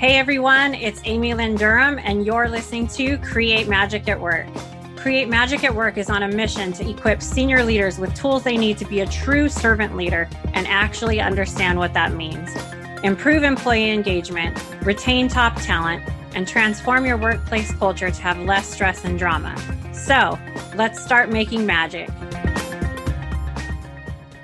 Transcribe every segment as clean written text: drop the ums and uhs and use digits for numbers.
Hey everyone, it's Amy Lynn Durham, and you're listening to Create Magic at Work. Create Magic at Work is on a mission to equip senior leaders with tools they need to be a true servant leader and actually understand what that means. Improve employee engagement, retain top talent, and transform your workplace culture to have less stress and drama. So let's start making magic.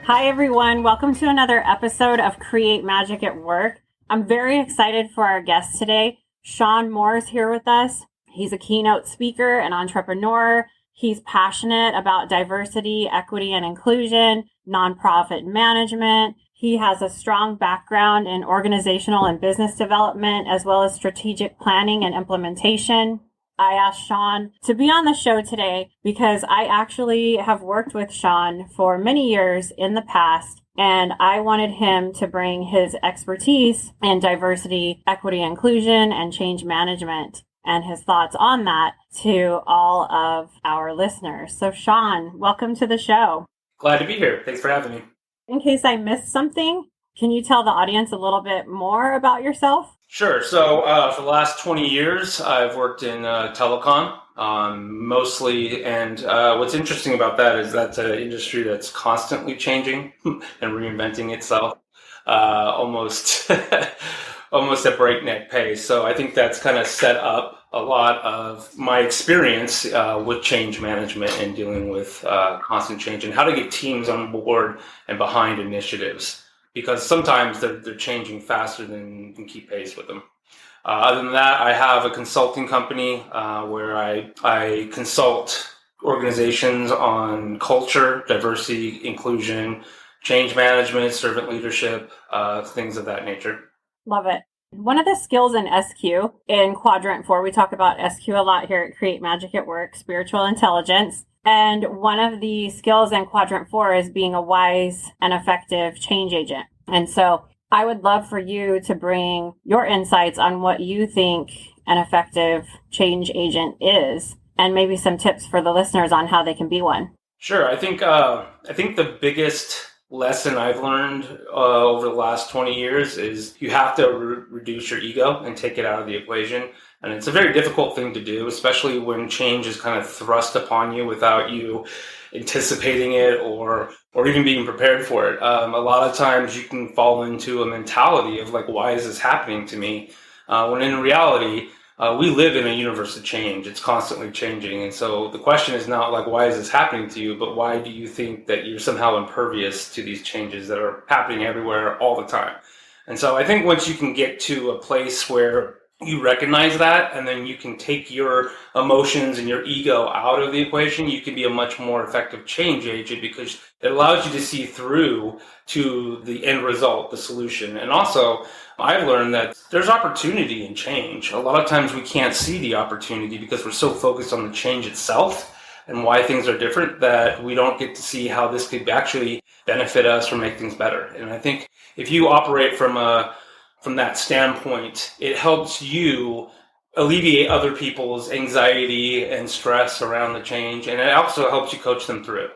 Hi everyone, welcome to another episode of Create Magic at Work. I'm very excited for our guest today. Sean Moore is here with us. He's a keynote speaker and entrepreneur. He's passionate about diversity, equity, and inclusion, nonprofit management. He has a strong background in organizational and business development, as well as strategic planning and implementation. I asked Sean to be on the show today because I actually have worked with Sean for many years in the past, and I wanted him to bring his expertise in diversity, equity, inclusion, and change management and his thoughts on that to all of our listeners. So Sean, welcome to the show. Glad to be here. Thanks for having me. In case I missed something, can you tell the audience a little bit more about yourself? Sure. So for the last 20 years, I've worked in telecom mostly. And what's interesting about that is that's an industry that's constantly changing and reinventing itself almost at breakneck pace. So I think that's kind of set up a lot of my experience with change management and dealing with constant change and how to get teams on board and behind initiatives. Because sometimes they're changing faster than you can keep pace with them. Other than that, I have a consulting company where I consult organizations on culture, diversity, inclusion, change management, servant leadership, things of that nature. Love it. One of the skills in SQ, in Quadrant 4, we talk about SQ a lot here at Create Magic at Work, spiritual intelligence. And one of the skills in Quadrant 4 is being a wise and effective change agent. And so I would love for you to bring your insights on what you think an effective change agent is, and maybe some tips for the listeners on how they can be one. Sure. I think the biggest lesson I've learned over the last 20 years is you have to reduce your ego and take it out of the equation. And it's a very difficult thing to do, especially when change is kind of thrust upon you without you anticipating it or even being prepared for it. A lot of times you can fall into a mentality of like, why is this happening to me? When in reality, we live in a universe of change. It's constantly changing. And so the question is not like, why is this happening to you? But why do you think that you're somehow impervious to these changes that are happening everywhere all the time? And so I think once you can get to a place where you recognize that, and then you can take your emotions and your ego out of the equation, you can be a much more effective change agent because it allows you to see through to the end result, the solution. And also, I've learned that there's opportunity in change. A lot of times we can't see the opportunity because we're so focused on the change itself and why things are different that we don't get to see how this could actually benefit us or make things better. And I think if you operate from that standpoint, it helps you alleviate other people's anxiety and stress around the change. And it also helps you coach them through it.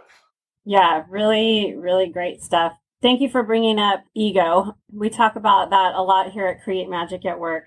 Yeah, really, really great stuff. Thank you for bringing up ego. We talk about that a lot here at Create Magic at Work.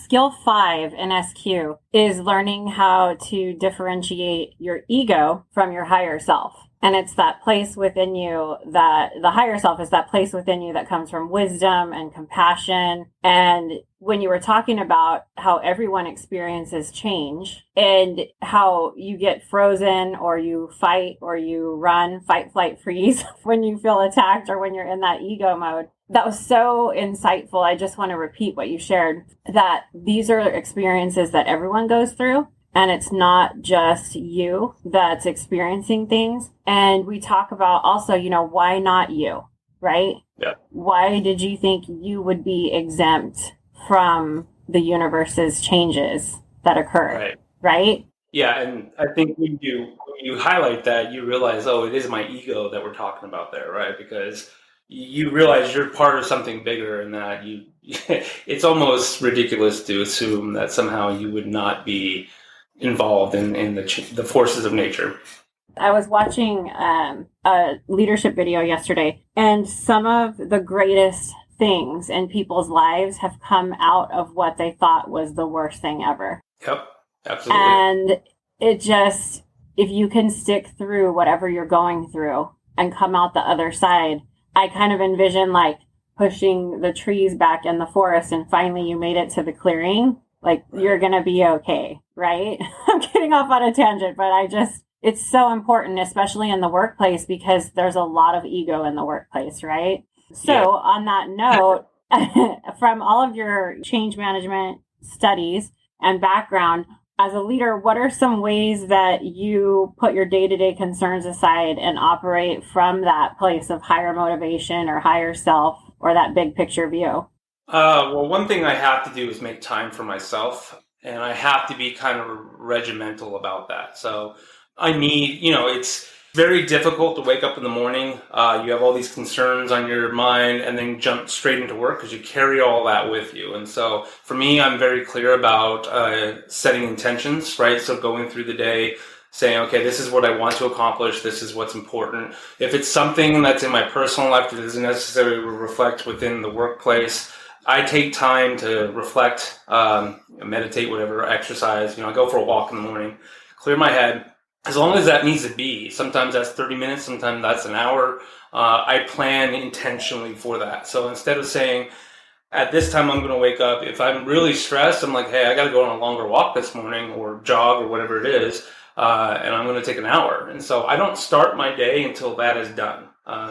Skill 5 in SQ is learning how to differentiate your ego from your higher self. And it's that place within you that the higher self is that place within you that comes from wisdom and compassion. And when you were talking about how everyone experiences change and how you get frozen or you fight or you run, fight, flight, freeze when you feel attacked or when you're in that ego mode, that was so insightful. I just want to repeat what you shared, that these are experiences that everyone goes through. And it's not just you that's experiencing things. And we talk about also, why not you, right? Yeah. Why did you think you would be exempt from the universe's changes that occur? Right? Yeah. And I think when you highlight that, you realize, it is my ego that we're talking about there, right? Because you realize you're part of something bigger and that it's almost ridiculous to assume that somehow you would not be involved in the forces of nature. I was watching a leadership video yesterday, and some of the greatest things in people's lives have come out of what they thought was the worst thing ever. Yep, absolutely. And it just, if you can stick through whatever you're going through and come out the other side, I kind of envision like pushing the trees back in the forest and finally you made it to the clearing. Like, you're going to be okay, right? I'm getting off on a tangent, but it's so important, especially in the workplace, because there's a lot of ego in the workplace, right? So on that note, from all of your change management studies and background, as a leader, what are some ways that you put your day-to-day concerns aside and operate from that place of higher motivation or higher self or that big picture view? Well, one thing I have to do is make time for myself, and I have to be kind of regimental about that. So I need, it's very difficult to wake up in the morning. You have all these concerns on your mind and then jump straight into work because you carry all that with you. And so for me, I'm very clear about setting intentions, right? So going through the day, saying, okay, this is what I want to accomplish. This is what's important. If it's something that's in my personal life that doesn't necessarily reflect within the workplace, I take time to reflect, meditate, whatever, exercise. I go for a walk in the morning, clear my head. As long as that needs to be, sometimes that's 30 minutes, sometimes that's an hour. I plan intentionally for that. So instead of saying, at this time I'm going to wake up, if I'm really stressed, I'm like, hey, I got to go on a longer walk this morning or jog or whatever it is, and I'm going to take an hour. And so I don't start my day until that is done,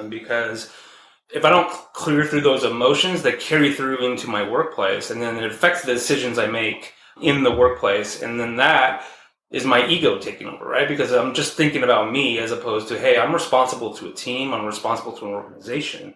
because if I don't clear through those emotions that carry through into my workplace, and then it affects the decisions I make in the workplace, and then that is my ego taking over, right? Because I'm just thinking about me as opposed to, hey, I'm responsible to a team, I'm responsible to an organization.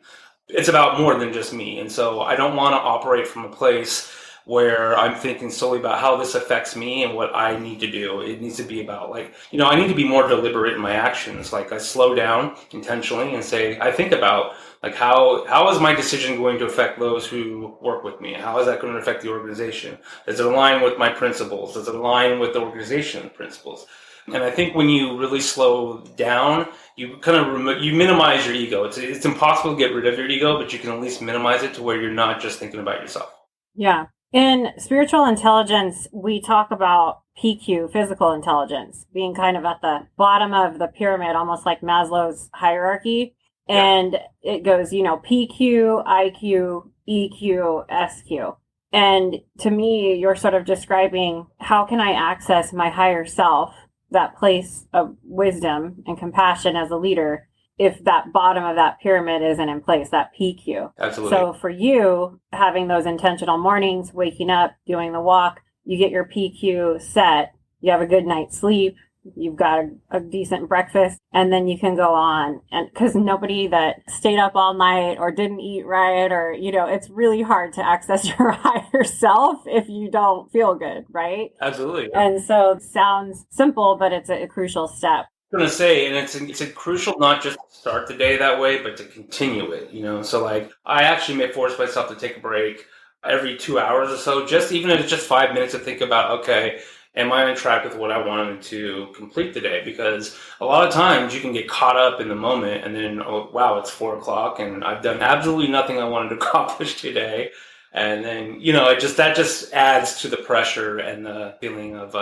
It's about more than just me. And so I don't want to operate from a place where I'm thinking solely about how this affects me and what I need to do. It needs to be about I need to be more deliberate in my actions. Like, I slow down intentionally and say, I think about how is my decision going to affect those who work with me? How is that going to affect the organization? Does it align with my principles? Does it align with the organization principles? And I think when you really slow down, you kind of you minimize your ego. It's impossible to get rid of your ego, but you can at least minimize it to where you're not just thinking about yourself. Yeah. In spiritual intelligence, we talk about PQ, physical intelligence, being kind of at the bottom of the pyramid, almost like Maslow's hierarchy. And it goes, PQ, IQ, EQ, SQ. And to me, you're sort of describing, how can I access my higher self, that place of wisdom and compassion as a leader, if that bottom of that pyramid isn't in place, that PQ. Absolutely. So for you, having those intentional mornings, waking up, doing the walk, you get your PQ set, you have a good night's sleep, you've got a decent breakfast, and then you can go on. And because nobody that stayed up all night or didn't eat right, or, it's really hard to access your higher self if you don't feel good, right? Absolutely. And so it sounds simple, but it's a crucial step. I'm going to say, and it's a crucial not just to start the day that way, but to continue it, So I actually may force myself to take a break every 2 hours or so, just even if it's just 5 minutes to think about, okay, am I on track with what I wanted to complete today? Because a lot of times you can get caught up in the moment and then, oh, wow, it's 4:00 and I've done absolutely nothing I wanted to accomplish today. And then, that just adds to the pressure and the feeling of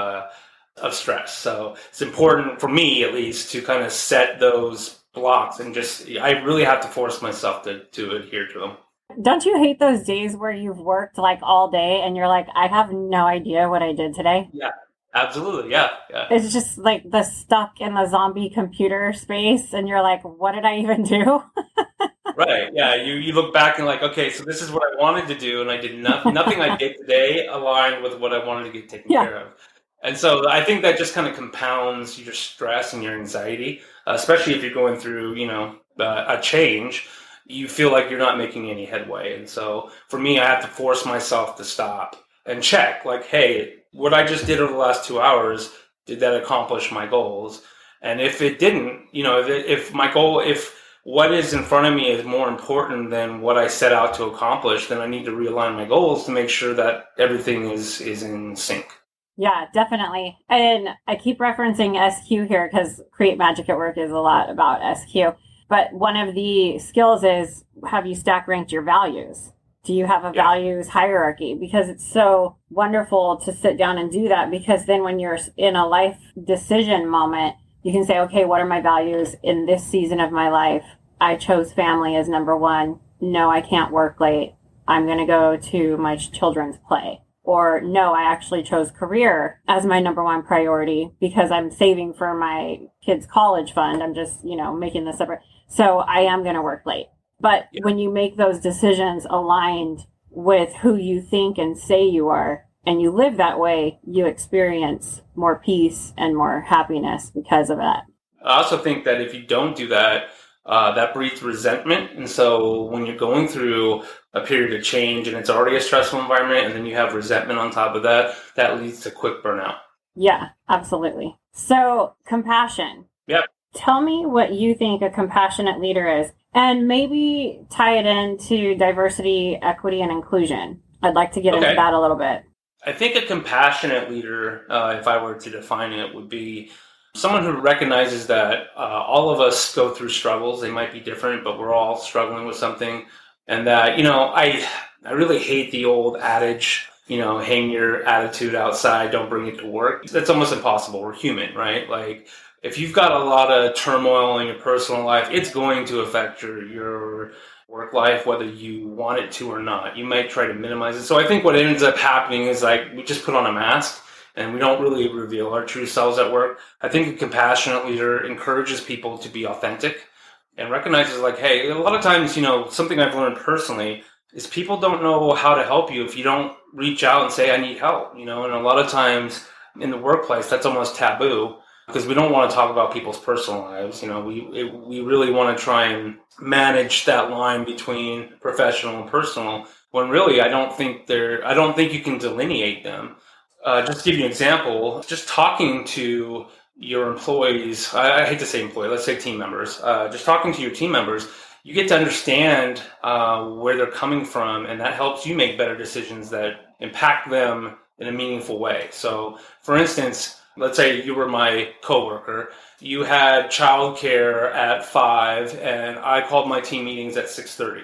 stress. So it's important for me, at least, to kind of set those blocks and I really have to force myself to adhere to them. Don't you hate those days where you've worked all day and you're like, I have no idea what I did today? Yeah, absolutely. Yeah. It's just like the stuck in the zombie computer space and you're like, what did I even do? Right. Yeah. You look back and okay, so this is what I wanted to do. And I did nothing I did today aligned with what I wanted to get taken care of. And so I think that just kind of compounds your stress and your anxiety, especially if you're going through, a change. You feel like you're not making any headway. And so for me, I have to force myself to stop and check, hey, what I just did over the last 2 hours, did that accomplish my goals? And if it didn't, if what is in front of me is more important than what I set out to accomplish, then I need to realign my goals to make sure that everything is in sync. Yeah, definitely. And I keep referencing SQ here because Create Magic at Work is a lot about SQ. But one of the skills is, have you stack ranked your values? Do you have a values hierarchy? Because it's so wonderful to sit down and do that, because then when you're in a life decision moment, you can say, okay, what are my values in this season of my life? I chose family as number one. No, I can't work late. I'm going to go to my children's play. Or no, I actually chose career as my number one priority because I'm saving for my kids' college fund. I'm just, making this separate. So I am going to work late. But when you make those decisions aligned with who you think and say you are, and you live that way, you experience more peace and more happiness because of that. I also think that if you don't do that, that breeds resentment. And so when you're going through a period of change and it's already a stressful environment, and then you have resentment on top of that, that leads to quick burnout. Yeah, absolutely. So compassion. Yep. Tell me what you think a compassionate leader is, and maybe tie it into diversity, equity, and inclusion. I'd like to get into that a little bit. I think a compassionate leader, if I were to define it, would be someone who recognizes that all of us go through struggles. They might be different, but we're all struggling with something. And that, I really hate the old adage, hang your attitude outside, don't bring it to work. That's almost impossible. We're human, right? Like, if you've got a lot of turmoil in your personal life, it's going to affect your work life, whether you want it to or not. You might try to minimize it. So I think what ends up happening is we just put on a mask and we don't really reveal our true selves at work. I think a compassionate leader encourages people to be authentic and recognizes hey, a lot of times, something I've learned personally is people don't know how to help you if you don't reach out and say, I need help, and a lot of times in the workplace, that's almost taboo because we don't want to talk about people's personal lives. We really want to try and manage that line between professional and personal when really I don't think you can delineate them. Just to give you an example, just talking to your employees, I hate to say employee, let's say team members, just talking to your team members, you get to understand where they're coming from, and that helps you make better decisions that impact them in a meaningful way. So, for instance, let's say you were my coworker, you had childcare at 5, and I called my team meetings at 6:30.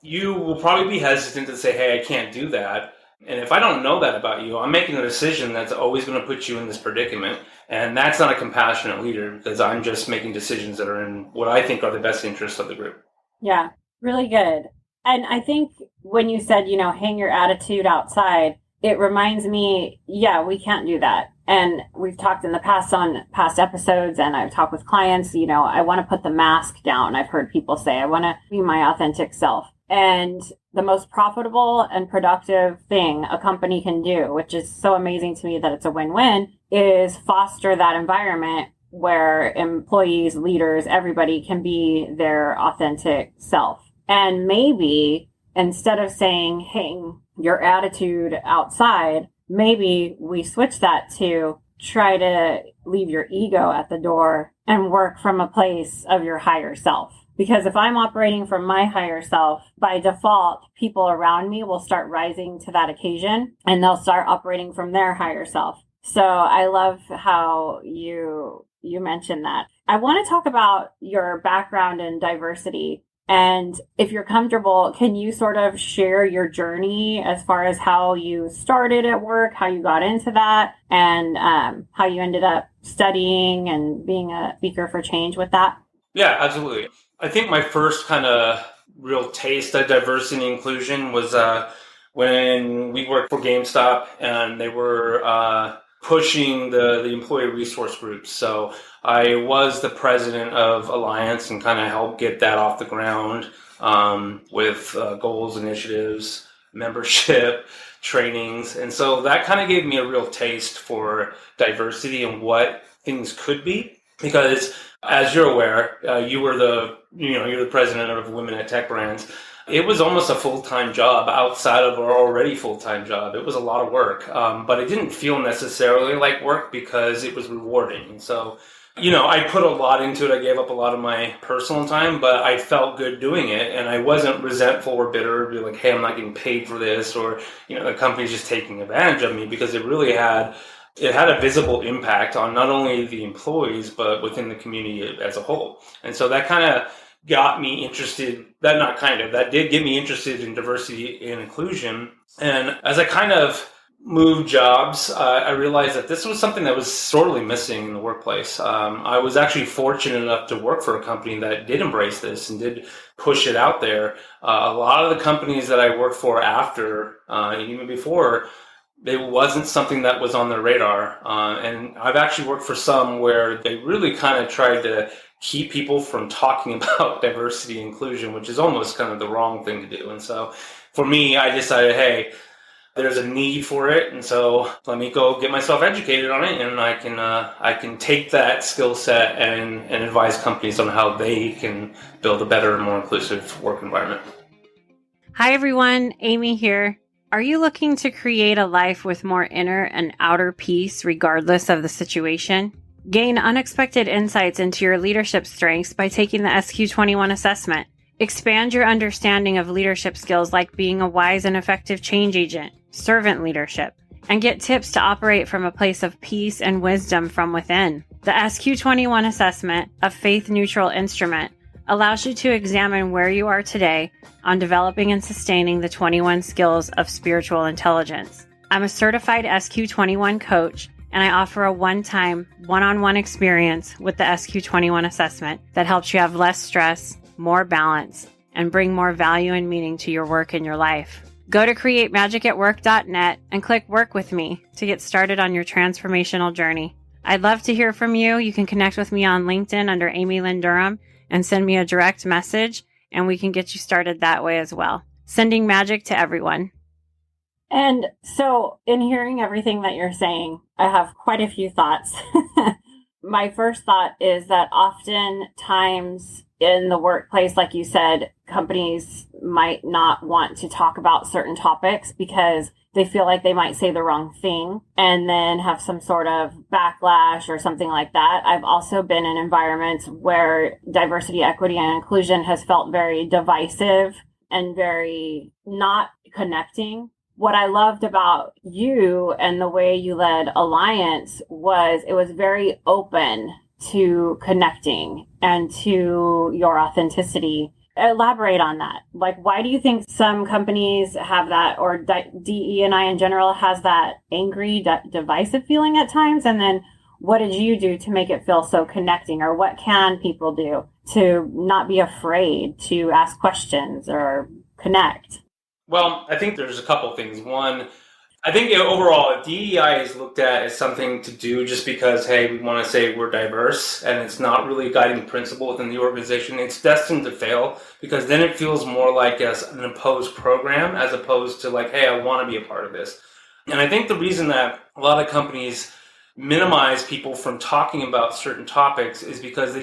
You will probably be hesitant to say, hey, I can't do that. And if I don't know that about you, I'm making a decision that's always going to put you in this predicament. And that's not a compassionate leader because I'm just making decisions that are in what I think are the best interests of the group. Yeah, really good. And I think when you said, hang your attitude outside, it reminds me, we can't do that. And we've talked in the past on past episodes, and I've talked with clients, I want to put the mask down. I've heard people say, I want to be my authentic self. And the most profitable and productive thing a company can do, which is so amazing to me that it's a win-win, is foster that environment where employees, leaders, everybody can be their authentic self. And maybe instead of saying, hang your attitude outside, maybe we switch that to try to leave your ego at the door and work from a place of your higher self. Because if I'm operating from my higher self, by default, people around me will start rising to that occasion and they'll start operating from their higher self. So I love how you mentioned that. I want to talk about your background in diversity. And if you're comfortable, can you sort of share your journey as far as how you started at work, how you got into that, and how you ended up studying and being a speaker for change with that? Yeah, absolutely. I think my first kind of real taste of diversity and inclusion was when we worked for GameStop and they were pushing the employee resource groups. So I was the president of Alliance and kind of helped get that off the ground with goals, initiatives, membership, trainings. And so that kind of gave me a real taste for diversity and what things could be. Because as you're aware, you're the president of Women at Tech Brands. It was almost a full-time job outside of our already full-time job. It was a lot of work, but it didn't feel necessarily like work because it was rewarding. And so, I put a lot into it. I gave up a lot of my personal time, but I felt good doing it. And I wasn't resentful or bitter, be like, hey, I'm not getting paid for this, or, the company's just taking advantage of me, because it really had a visible impact on not only the employees, but within the community as a whole. And so that kind of got me interested, that did get me interested in diversity and inclusion. And as I kind of moved jobs, I realized that this was something that was sorely missing in the workplace. I was actually fortunate enough to work for a company that did embrace this and did push it out there. A lot of the companies that I worked for after, and even before, it wasn't something that was on their radar. And I've actually worked for some where they really kind of tried to keep people from talking about diversity and inclusion, which is almost kind of the wrong thing to do. And so for me, I decided, hey, there's a need for it, and so let me go get myself educated on it, and I can take that skill set and advise companies on how they can build a better and more inclusive work environment. Hi everyone, Amy here. Are you looking to create a life with more inner and outer peace regardless of the situation? Gain unexpected insights into your leadership strengths by taking the SQ21 assessment. Expand your understanding of leadership skills like being a wise and effective change agent, servant leadership, and get tips to operate from a place of peace and wisdom from within. The SQ21 assessment, a faith-neutral instrument, allows you to examine where you are today on developing and sustaining the 21 skills of spiritual intelligence. I'm a certified SQ21 coach, and I offer a one-time, one-on-one experience with the SQ21 assessment that helps you have less stress, more balance, and bring more value and meaning to your work and your life. Go to createmagicatwork.net and click Work with Me to get started on your transformational journey. I'd love to hear from you. You can connect with me on LinkedIn under Amy Lynn Durham and send me a direct message, and we can get you started that way as well. Sending magic to everyone. And so in hearing everything that you're saying, I have quite a few thoughts. My first thought is that oftentimes in the workplace, like you said, companies might not want to talk about certain topics because they feel like they might say the wrong thing and then have some sort of backlash or something like that. I've also been in environments where diversity, equity, and inclusion has felt very divisive and very not connecting. What I loved about you and the way you led Alliance was it was very open to connecting and to your authenticity. Elaborate on that. Like, why do you think some companies have that, or DE&I in general has that angry, divisive feeling at times? And then what did you do to make it feel so connecting? Or what can people do to not be afraid to ask questions or connect? Well, I think there's a couple things. One, I think overall, DEI is looked at as something to do just because, hey, we want to say we're diverse, and it's not really a guiding principle within the organization. It's destined to fail because then it feels more like as an imposed program as opposed to like, hey, I want to be a part of this. And I think the reason that a lot of companies minimize people from talking about certain topics is because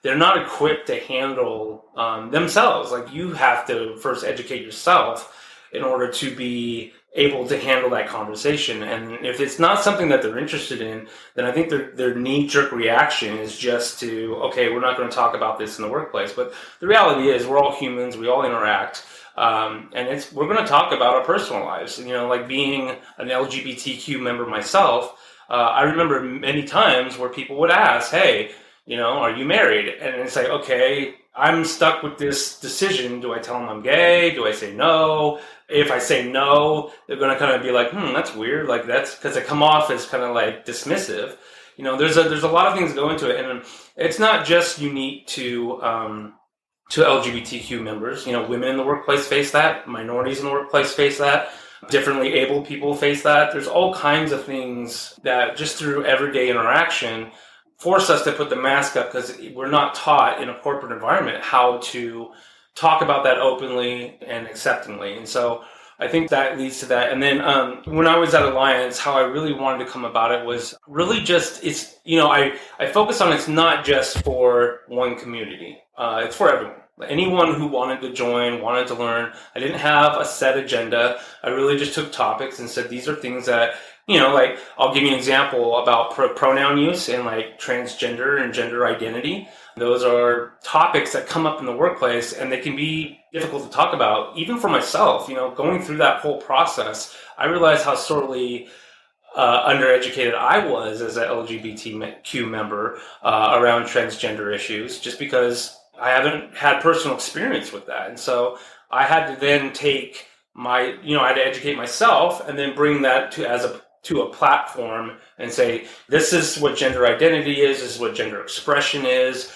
they're not equipped to handle themselves. Like, you have to first educate yourself in order to be able to handle that conversation. And if it's not something that they're interested in, then I think their knee-jerk reaction is just to, okay, we're not going to talk about this in the workplace. But the reality is we're all humans, we all interact. And we're going to talk about our personal lives. You know, like being an LGBTQ member myself, I remember many times where people would ask, hey, you know, are you married? And it's like, okay, I'm stuck with this decision. Do I tell them I'm gay? Do I say no? If I say no, they're going to kind of be like, that's weird. Like, that's because I come off as kind of like dismissive. You know, there's a lot of things that go into it. And it's not just unique to LGBTQ members. You know, women in the workplace face that. Minorities in the workplace face that. Differently able people face that. There's all kinds of things that just through everyday interaction force us to put the mask up because we're not taught in a corporate environment how to talk about that openly and acceptingly. And so I think that leads to that. And then when I was at Alliance, how I really wanted to come about it was really just, it's, you know, I focus on it's not just for one community. It's for everyone. Anyone who wanted to join, wanted to learn. I didn't have a set agenda. I really just took topics and said, these are things that, you know, like, I'll give you an example about pronoun use and like transgender and gender identity. Those are topics that come up in the workplace and they can be difficult to talk about. Even for myself, you know, going through that whole process, I realized how sorely undereducated I was as an LGBTQ member around transgender issues, just because I haven't had personal experience with that. And so I had to then take I had to educate myself and then bring that to a platform and say, this is what gender identity is, this is what gender expression is,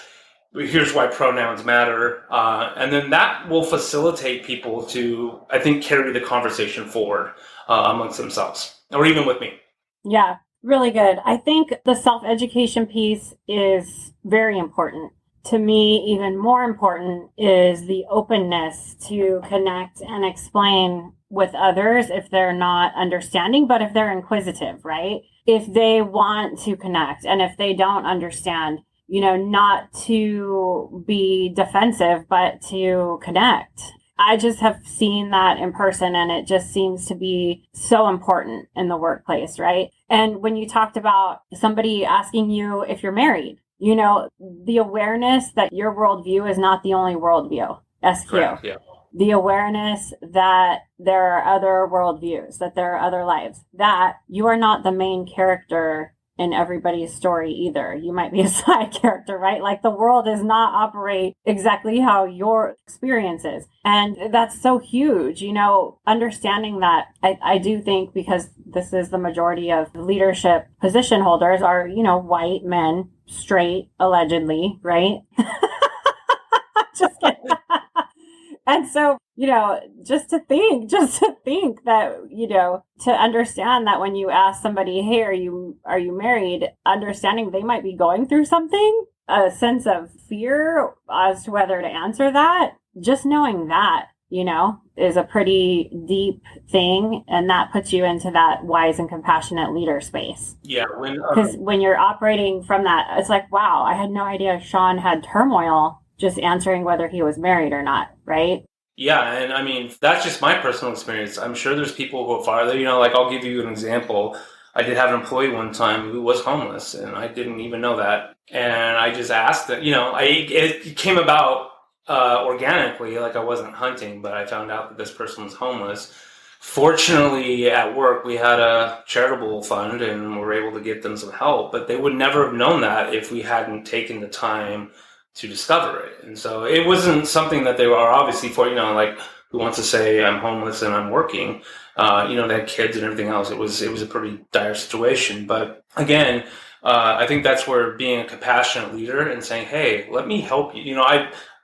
here's why pronouns matter. And then that will facilitate people to, I think, carry the conversation forward amongst themselves, or even with me. Yeah, really good. I think the self-education piece is very important. To me, even more important is the openness to connect and explain with others if they're not understanding, but if they're inquisitive, right? If they want to connect and if they don't understand, not to be defensive, but to connect. I just have seen that in person, and it just seems to be so important in the workplace, right? And when you talked about somebody asking you if you're married, the awareness that your worldview is not the only worldview, SQ. Correct, yeah. The awareness that there are other worldviews, that there are other lives, that you are not the main character in everybody's story either. You might be a side character, right? Like the world does not operate exactly how your experience is. And that's so huge, understanding that. I do think, because this is the majority of leadership position holders are, white men, straight, allegedly, right? Just kidding. And so, just to think that, to understand that when you ask somebody, hey, are you married? Understanding they might be going through something, a sense of fear as to whether to answer that, just knowing that, is a pretty deep thing. And that puts you into that wise and compassionate leader space. Yeah. Because when you're operating from that, it's like, wow, I had no idea Sean had turmoil just answering whether he was married or not, right? Yeah, and I mean, that's just my personal experience. I'm sure there's people who are farther, like I'll give you an example. I did have an employee one time who was homeless, and I didn't even know that. And I just asked that, it came about organically, like I wasn't hunting, but I found out that this person was homeless. Fortunately, at work, we had a charitable fund and we were able to get them some help, but they would never have known that if we hadn't taken the time to discover it. And so it wasn't something that they were obviously for, like, who wants to say I'm homeless and I'm working, they had kids and everything else. It was a pretty dire situation. But again, I think that's where being a compassionate leader and saying, hey, let me help you.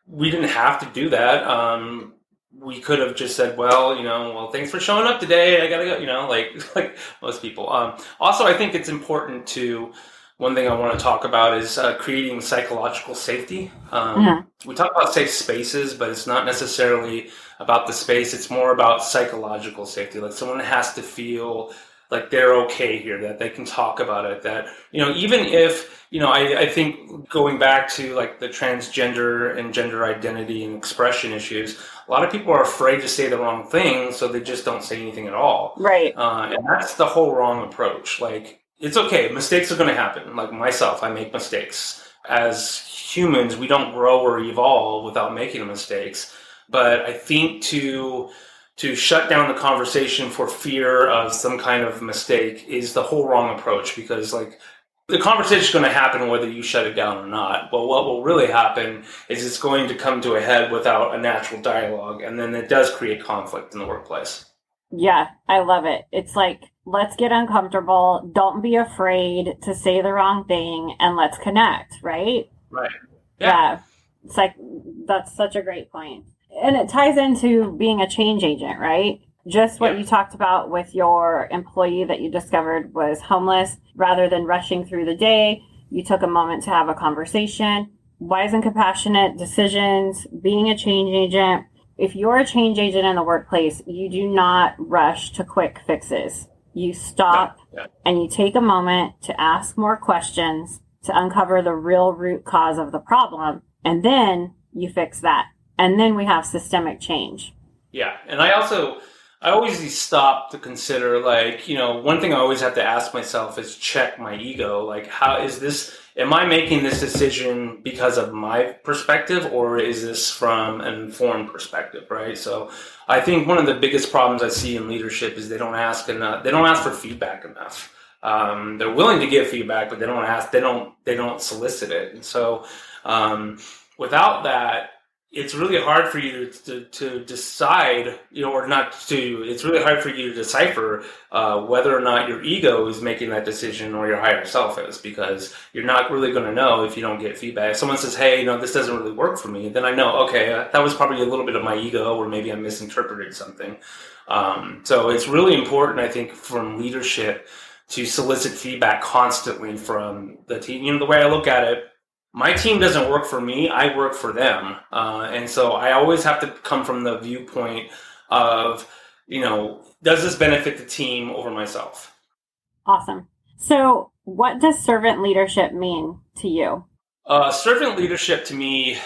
We didn't have to do that. We could have just said, well, thanks for showing up today. I gotta go, like most people. Also, I think it's important one thing I want to talk about is creating psychological safety. We talk about safe spaces, but it's not necessarily about the space. It's more about psychological safety. Like someone has to feel like they're okay here, that they can talk about it, that, even if, I think going back to like the transgender and gender identity and expression issues, a lot of people are afraid to say the wrong thing, so they just don't say anything at all. Right. And that's the whole wrong approach. Like, it's okay. Mistakes are going to happen. Like myself, I make mistakes. As humans, we don't grow or evolve without making mistakes. But I think to shut down the conversation for fear of some kind of mistake is the whole wrong approach, because like the conversation is going to happen whether you shut it down or not. But what will really happen is it's going to come to a head without a natural dialogue. And then it does create conflict in the workplace. Yeah, I love it. It's like, let's get uncomfortable. Don't be afraid to say the wrong thing, and let's connect, right? Right. Yeah. It's like, that's such a great point. And it ties into being a change agent, right? Just what you talked about with your employee that you discovered was homeless. Rather than rushing through the day, you took a moment to have a conversation. Wise and compassionate decisions, being a change agent. If you're a change agent in the workplace, you do not rush to quick fixes. You stop and you take a moment to ask more questions to uncover the real root cause of the problem. And then you fix that. And then we have systemic change. Yeah. And I always stop to consider, like, one thing I always have to ask myself is check my ego. Like, am I making this decision because of my perspective, or is this from an informed perspective, right? So I think one of the biggest problems I see in leadership is they don't ask for feedback enough. They're willing to give feedback, but they don't solicit it. And so, Without that, it's really hard for you to decide, or not to, it's really hard for you to decipher whether or not your ego is making that decision or your higher self is, because you're not really going to know if you don't get feedback. If someone says, hey, this doesn't really work for me, then I know, okay, that was probably a little bit of my ego, or maybe I misinterpreted something. So it's really important, I think, from leadership to solicit feedback constantly from the team. The way I look at it, my team doesn't work for me, I work for them. And so I always have to come from the viewpoint of, does this benefit the team over myself? Awesome. So what does servant leadership mean to you? Servant leadership to me,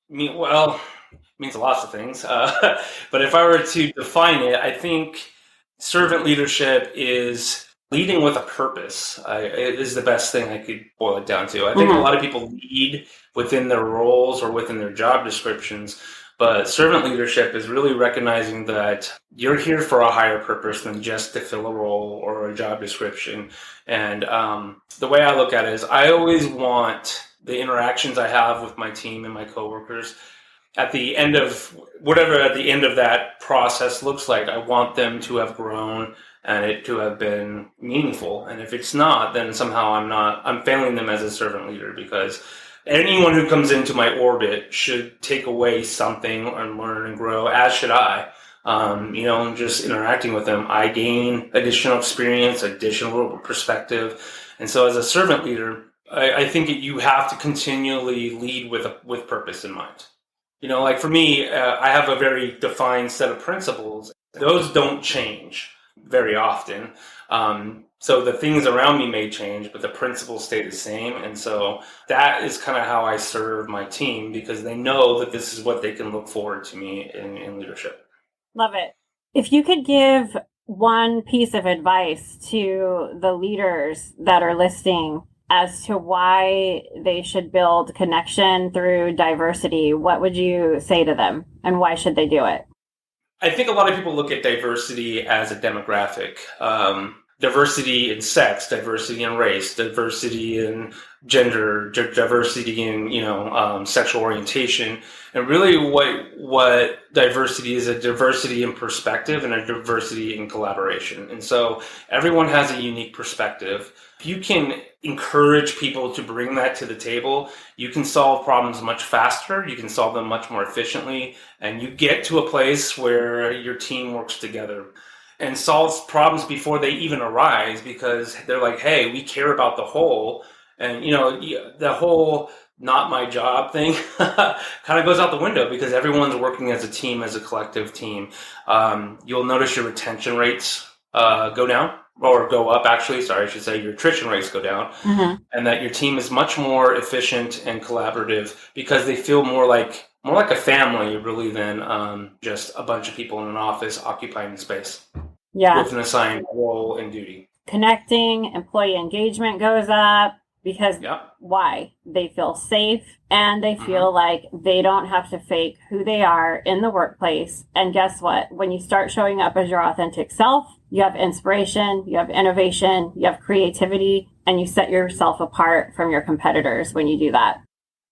means lots of things. But if I were to define it, I think servant leadership is leading with a purpose. It is the best thing I could boil it down to. I think a lot of people lead within their roles or within their job descriptions, but servant leadership is really recognizing that you're here for a higher purpose than just to fill a role or a job description. And the way I look at it is I always want the interactions I have with my team and my coworkers, at the end of that process looks like, I want them to have grown and it to have been meaningful. And if it's not, then somehow I'm failing them as a servant leader, because anyone who comes into my orbit should take away something and learn and grow, as should I. Just interacting with them, I gain additional experience, additional perspective. And so as a servant leader, I think that you have to continually lead with purpose in mind. Like for me, I have a very defined set of principles. Those don't change very often. So the things around me may change, but the principles stay the same. And so that is kind of how I serve my team, because they know that this is what they can look forward to me in leadership. Love it. If you could give one piece of advice to the leaders that are listening as to why they should build connection through diversity, what would you say to them, and why should they do it? I think a lot of people look at diversity as a demographic. Diversity in sex, diversity in race, diversity in gender, diversity in sexual orientation, and really what diversity is, a diversity in perspective and a diversity in collaboration. And so everyone has a unique perspective. If you can encourage people to bring that to the table, you can solve problems much faster, you can solve them much more efficiently, and you get to a place where your team works together and solves problems before they even arise, because they're like, hey, we care about the whole. And the whole not my job thing kind of goes out the window, because everyone's working as a team, as a collective team. You'll notice your retention rates go down, or go up, actually. Sorry, I should say your attrition rates go down. And that your team is much more efficient and collaborative, because they feel more like a family, really, than just a bunch of people in an office occupying space. Yeah. With an assigned role and duty. Connecting, employee engagement goes up, because why? They feel safe, and they feel like they don't have to fake who they are in the workplace. And guess what? When you start showing up as your authentic self, you have inspiration, you have innovation, you have creativity, and you set yourself apart from your competitors when you do that.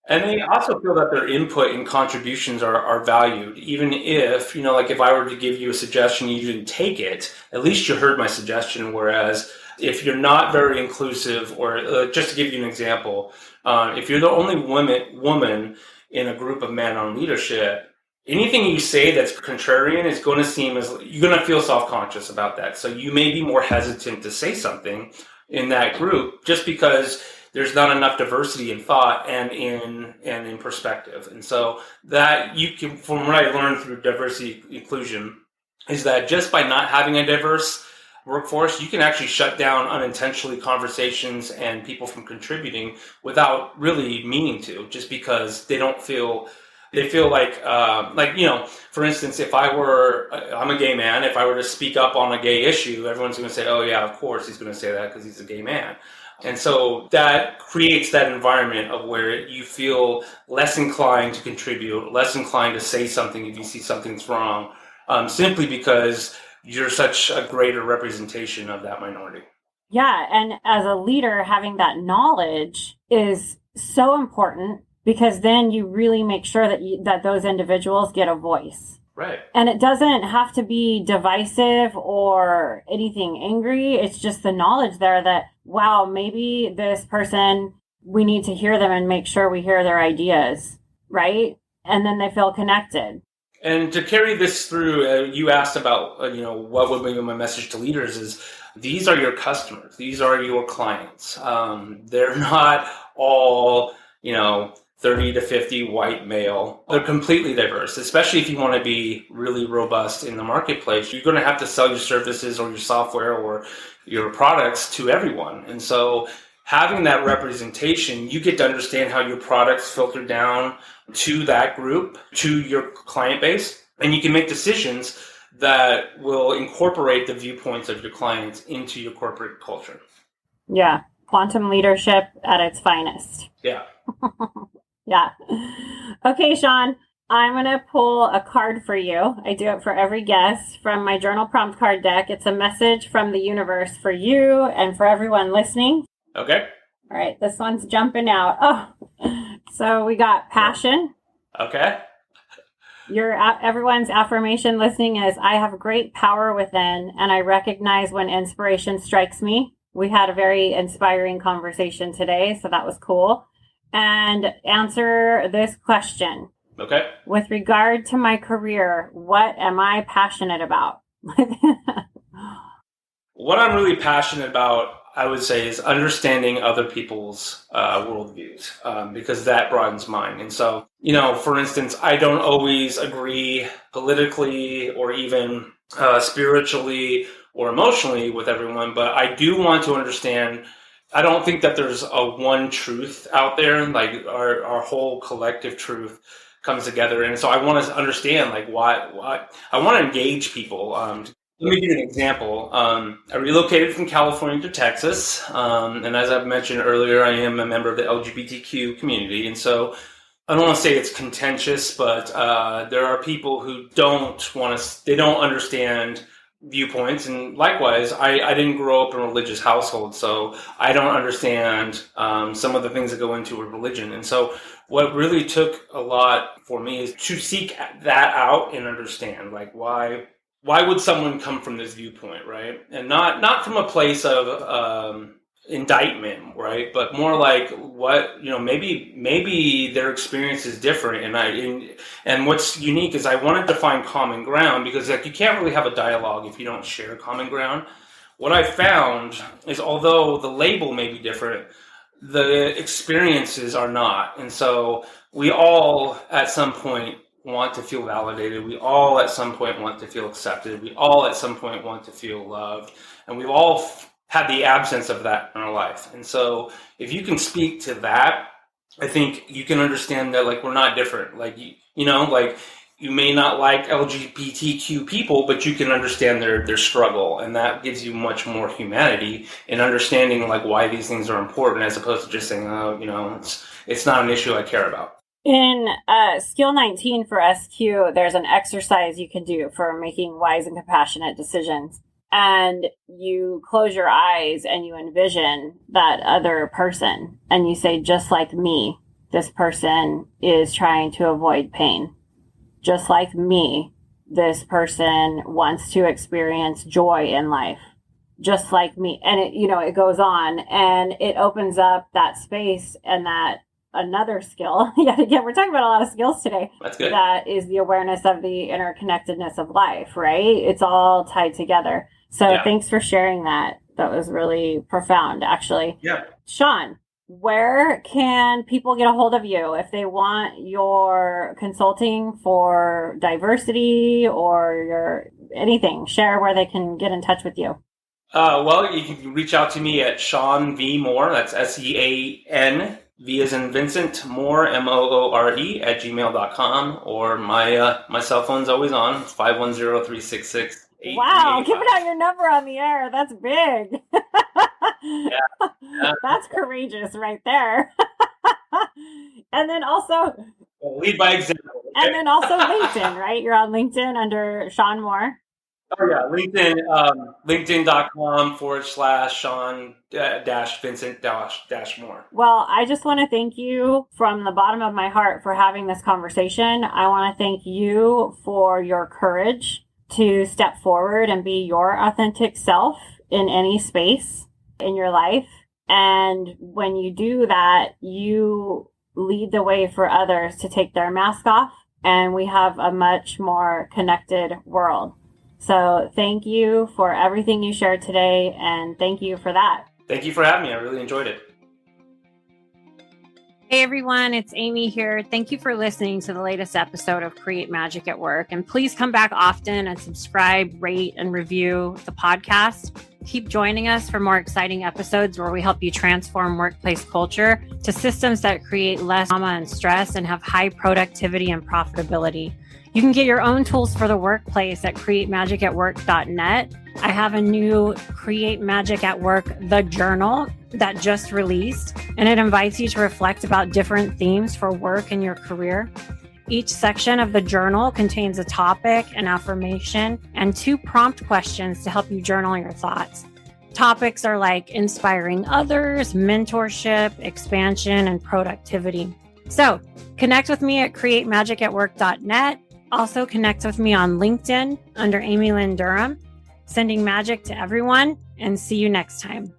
And they also feel that their input and contributions are valued, even if, like if I were to give you a suggestion, you didn't take it, at least you heard my suggestion. Whereas if you're not very inclusive, or just to give you an example, if you're the only woman in a group of men on leadership, anything you say that's contrarian is going to seem as, you're going to feel self-conscious about that. So you may be more hesitant to say something in that group, just because there's not enough diversity in thought and in perspective. And so that you can, from what I learned through diversity inclusion, is that just by not having a diverse workforce, you can actually shut down unintentionally conversations and people from contributing without really meaning to, just because they feel like, for instance, I'm a gay man, if I were to speak up on a gay issue, everyone's going to say, oh yeah, of course he's going to say that because he's a gay man. And so that creates that environment of where you feel less inclined to contribute, less inclined to say something if you see something's wrong, simply because you're such a greater representation of that minority. Yeah. And as a leader, having that knowledge is so important, because then you really make sure that those individuals get a voice. Right. And it doesn't have to be divisive or anything angry. It's just the knowledge there that, wow, maybe this person, we need to hear them and make sure we hear their ideas, right? And then they feel connected. And to carry this through, you asked about, what would be my message to leaders is these are your customers. These are your clients. They're not all, 30 to 50 white male. They're completely diverse, especially if you want to be really robust in the marketplace. You're going to have to sell your services or your software or your products to everyone. And so having that representation, you get to understand how your products filter down to that group, to your client base, and you can make decisions that will incorporate the viewpoints of your clients into your corporate culture. Yeah. Quantum leadership at its finest. Yeah. Yeah. Okay, Sean, I'm going to pull a card for you. I do it for every guest from my journal prompt card deck. It's a message from the universe for you and for everyone listening. Okay. All right. This one's jumping out. Oh, so we got passion. Okay. Everyone's affirmation listening is, I have great power within, and I recognize when inspiration strikes me. We had a very inspiring conversation today, so that was cool. And answer this question. Okay. With regard to my career, what am I passionate about? What I'm really passionate about, I would say, is understanding other people's worldviews, because that broadens mine. And so, for instance, I don't always agree politically or even spiritually or emotionally with everyone, but I do want to understand. I don't think that there's a one truth out there, like our whole collective truth comes together. And so I want to understand, like, why I want to engage people. Let me give you an example. I relocated from California to Texas. And as I've mentioned earlier, I am a member of the LGBTQ community. And so I don't want to say it's contentious, but there are people who they don't understand viewpoints. And likewise, I didn't grow up in a religious household, so I don't understand some of the things that go into a religion. And so what really took a lot for me is to seek that out and understand, like, why would someone come from this viewpoint, right? And not from a place of indictment, right? But more like, what, maybe their experience is different. And what's unique is I wanted to find common ground, because like, you can't really have a dialogue if you don't share common ground. What I found is, although the label may be different, the experiences are not. And so we all at some point want to feel validated. We all at some point want to feel accepted. We all at some point want to feel loved. And we've all had the absence of that in our life. And so if you can speak to that, I think you can understand that, like, we're not different. Like, like, you may not like LGBTQ people, but you can understand their struggle. And that gives you much more humanity in understanding, like, why these things are important, as opposed to just saying, it's not an issue I care about. In skill 19 for SQ, there's an exercise you can do for making wise and compassionate decisions. And you close your eyes and you envision that other person. And you say, just like me, this person is trying to avoid pain. Just like me, this person wants to experience joy in life. Just like me. And it goes on, and it opens up that space. And that another skill, yet again, we're talking about a lot of skills today. That's good. That is the awareness of the interconnectedness of life, right? It's all tied together. So Thanks for sharing that. That was really profound, actually. Yeah. Sean, where can people get a hold of you if they want your consulting for diversity or your anything? Share where they can get in touch with you. Well, you can reach out to me at Sean V. Moore. That's SEAN, V as in Vincent, Moore, MOORE, at gmail.com. Or my cell phone's always on, 510-366. Wow, giving out your number on the air. That's big. Yeah. That's courageous right there. And then also... Lead by example. Okay? And then also LinkedIn, right? You're on LinkedIn under Sean Moore. Oh yeah, LinkedIn, linkedin.com/Sean dash Vincent dash more. Well, I just want to thank you from the bottom of my heart for having this conversation. I want to thank you for your courage to step forward and be your authentic self in any space in your life. And when you do that, you lead the way for others to take their mask off, and we have a much more connected world. So thank you for everything you shared today, and thank you for that. Thank you for having me. I really enjoyed it. Hey everyone, it's Amy here. Thank you for listening to the latest episode of Create Magic at Work. And please come back often and subscribe, rate, and review the podcast. Keep joining us for more exciting episodes where we help you transform workplace culture to systems that create less drama and stress and have high productivity and profitability. You can get your own tools for the workplace at createmagicatwork.net. I have a new Create Magic at Work, the journal that just released, and it invites you to reflect about different themes for work and your career. Each section of the journal contains a topic, an affirmation, and 2 prompt questions to help you journal your thoughts. Topics are like inspiring others, mentorship, expansion, and productivity. So connect with me at createmagicatwork.net. Also connect with me on LinkedIn under Amy Lynn Durham. Sending magic to everyone, and see you next time.